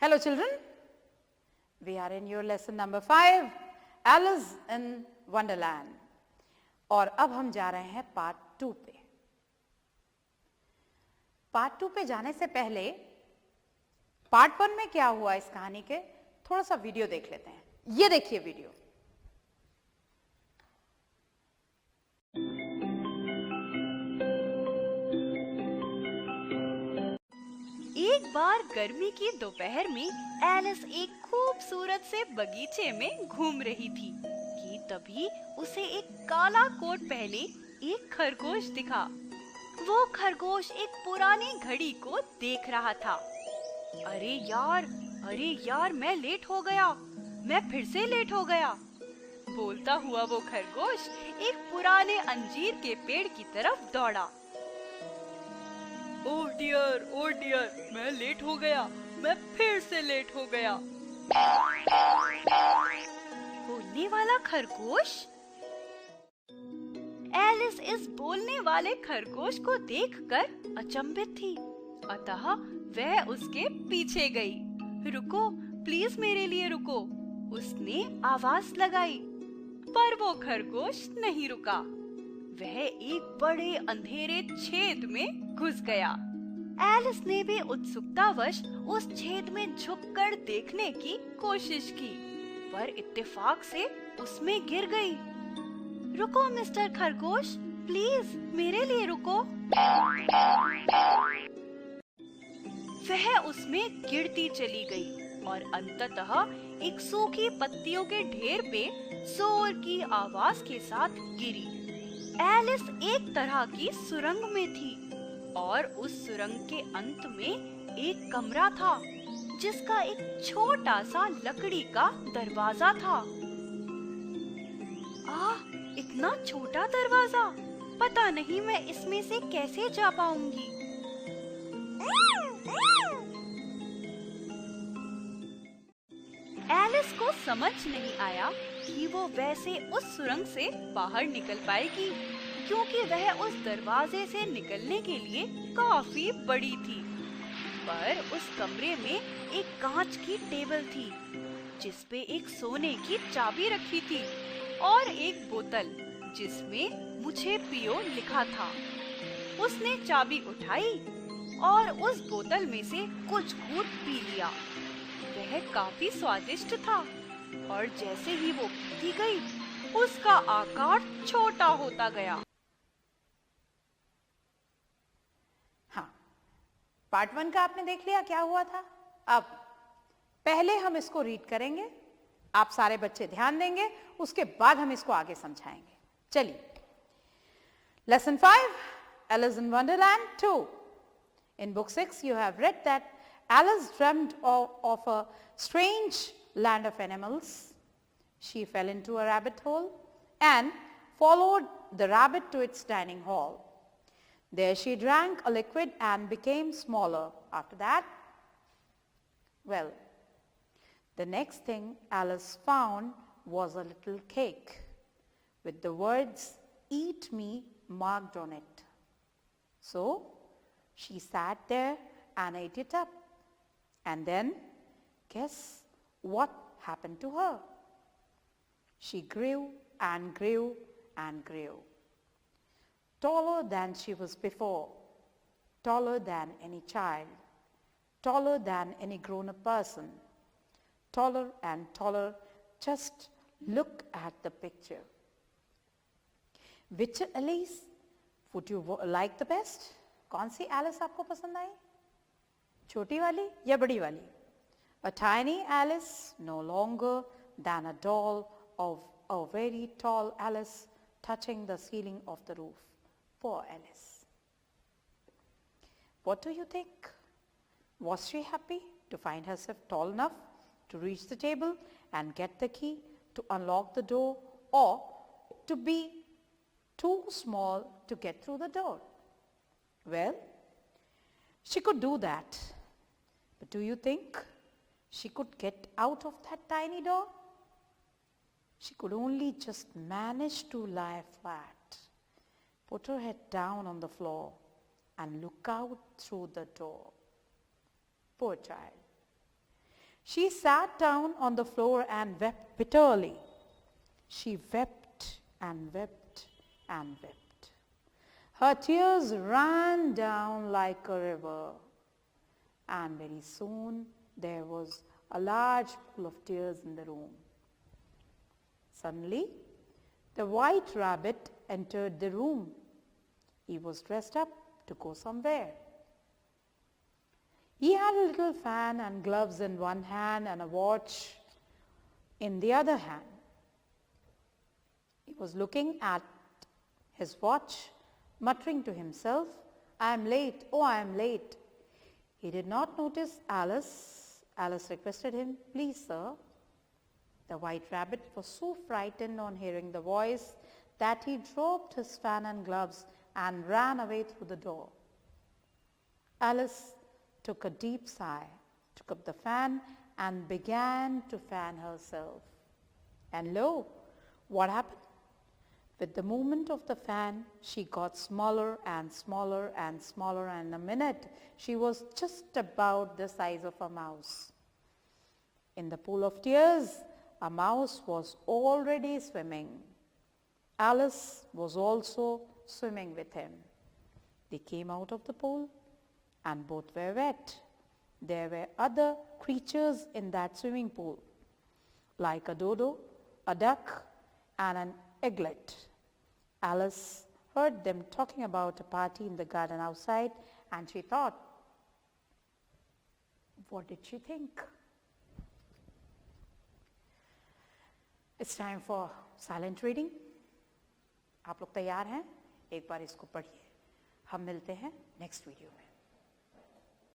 Hello children, we are in your lesson number 5, Alice in Wonderland. और अब हम जा रहे हैं पार्ट 2 पे। पार्ट 2 पे जाने से पहले पार्ट 1 में क्या हुआ इस कहानी के थोड़ा सा वीडियो देख लेते हैं। ये देखिए वीडियो। एक बार गर्मी की दोपहर में एलिस एक खूबसूरत से बगीचे में घूम रही थी कि तभी उसे एक काला कोट पहने एक खरगोश दिखा। वो खरगोश एक पुरानी घड़ी को देख रहा था। अरे यार मैं लेट हो गया, मैं फिर से लेट हो गया, बोलता हुआ वो खरगोश एक पुराने अंजीर के पेड़ की तरफ दौड़ा। ओह डियर, मैं लेट हो गया, मैं फिर से लेट हो गया, बोलने वाला खरगोश। एलिस इस बोलने वाले खरगोश को देखकर अचंभित थी, अतः वह उसके पीछे गई। रुको, प्लीज मेरे लिए रुको, उसने आवाज लगाई, पर वो खरगोश नहीं रुका। वह एक बड़े अंधेरे छेद में घुस गया। एलिस ने भी उत्सुकतावश उस छेद में झुककर देखने की कोशिश की, पर इत्तेफाक से उसमें गिर गई। रुको मिस्टर खरगोश, प्लीज मेरे लिए रुको। वह उसमें गिरती चली गई और अंततः एक सूखी पत्तियों के ढेर पे जोर की आवाज के साथ गिरी। एलिस एक तरह की सुरंग में थी और उस सुरंग के अंत में एक कमरा था जिसका एक छोटा सा लकड़ी का दरवाजा था। इतना छोटा दरवाजा, पता नहीं मैं इसमें से कैसे जा पाऊंगी। एलिस को समझ नहीं आया कि वो वैसे उस सुरंग से बाहर निकल पाएगी, क्योंकि वह उस दरवाजे से निकलने के लिए काफी बड़ी थी। पर उस कमरे में एक कांच की टेबल थी जिसपे एक सोने की चाबी रखी थी और एक बोतल जिसमें मुझे पियो लिखा था। उसने चाबी उठाई और उस बोतल में से कुछ घूंट पी लिया। वह काफी स्वादिष्ट था और जैसे ही वो पीती गई उसका आकार छोटा होता गया। हाँ, पार्ट 1 का आपने देख लिया क्या हुआ था। अब पहले हम इसको रीड करेंगे, आप सारे बच्चे ध्यान देंगे, उसके बाद हम इसको आगे समझाएंगे। चलिए, lesson 5, Alice in Wonderland 2. In book 6 you have read that Alice dreamed of a strange land of animals. She fell into a rabbit hole and followed the rabbit to its dining hall. There she drank a liquid and became smaller. After that, well, the next thing Alice found was a little cake with the words "Eat me" marked on it. So she sat there and ate it up. And then, guess what happened to her? She grew and grew and grew. Taller than she was before, taller than any child, taller than any grown-up person, taller and taller. Just look at the picture. Which Alice would you like the best? कौन सी Alice आपको पसंद आई? छोटी वाली या बड़ी वाली? A tiny Alice, no longer than a doll of a very tall Alice touching the ceiling of the roof. Poor Alice. What do you think? Was she happy to find herself tall enough to reach the table and get the key to unlock the door, or to be too small to get through the door? Well, she could do that. But do you think she could get out of that tiny door? She could only just manage to lie flat, put her head down on the floor and look out through the door. Poor child. She sat down on the floor and wept bitterly. She wept and wept and wept. Her tears ran down like a river, and very soon there was a large pool of tears in the room. Suddenly, the white rabbit entered the room. He was dressed up to go somewhere. He had a little fan and gloves in one hand and a watch in the other hand. He was looking at his watch, muttering to himself, "I am late, oh, I am late." He did not notice Alice. Alice requested him, "Please, sir." The white rabbit was so frightened on hearing the voice that he dropped his fan and gloves and ran away through the door. Alice took a deep sigh, took up the fan and began to fan herself. And lo, what happened? With the movement of the fan, she got smaller and smaller and smaller, and in a minute she was just about the size of a mouse. In the pool of tears, a mouse was already swimming. Alice was also swimming with him. They came out of the pool and both were wet. There were other creatures in that swimming pool, like a dodo, a duck, and an eaglet. Alice heard them talking about a party in the garden outside, and she thought, what did she think? It's time for silent reading. आप लोग तैयार हैं? एक बार इसको पढ़िए. हम मिलते हैं नेक्स्ट वीडियो में.